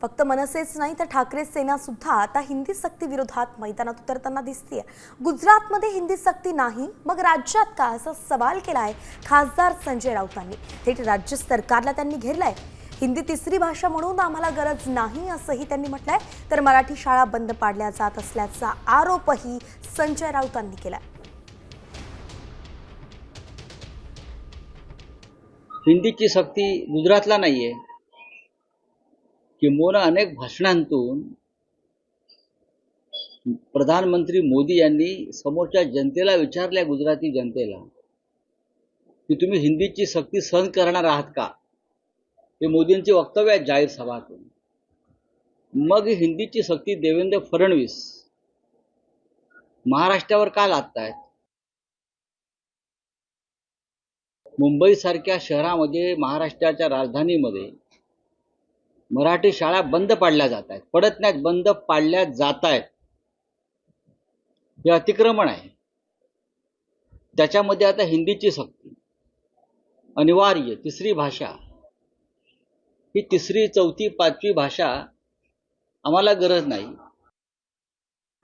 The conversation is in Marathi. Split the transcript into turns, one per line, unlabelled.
फक्त मनसेच नाही तर ठाकरे सेना सुद्धा आता हिंदी सक्ती विरोधात मैदानात उतरताना दिसतेय। गुजरातमध्ये हिंदी सक्ती नाही, मग राज्यात का, असा सवाल केलाय खासदार संजय राऊतांनी। थेट राज्य सरकारला त्यांनी घेरलाय। हिंदी तिसरी भाषा म्हणून आम्हाला गरज नाही असंही त्यांनी म्हटलंय। तर मराठी शाळा बंद पाडल्या जात असल्याचा आरोपही संजय राऊतांनी केलाय।
हिंदीची सक्ती गुजरातला नाहीये, किंबहुना अनेक भाषणांतून प्रधानमंत्री मोदी यांनी समोरच्या जनतेला विचारल्या, गुजराती जनतेला, की तुम्ही हिंदीची सक्ती सहन करणार आहात का? हे मोदींचे वक्तव्य आहे जाहीर सभातून। मग हिंदीची सक्ती देवेंद्र फडणवीस महाराष्ट्रावर का लादतायत? मुंबई सारख्या शहरामध्ये, महाराष्ट्राच्या राजधानीमध्ये मराठी शाळा बंद पाडल्या जात आहेत। पडत नाहीत, बंद पाडल्या जात आहेत। हे अतिक्रमण आहे। त्याच्यामध्ये आता हिंदीची सक्ती अनिवार्य, तिसरी भाषा, ही तिसरी, चौथी, पाचवी भाषा आम्हाला गरज नाही।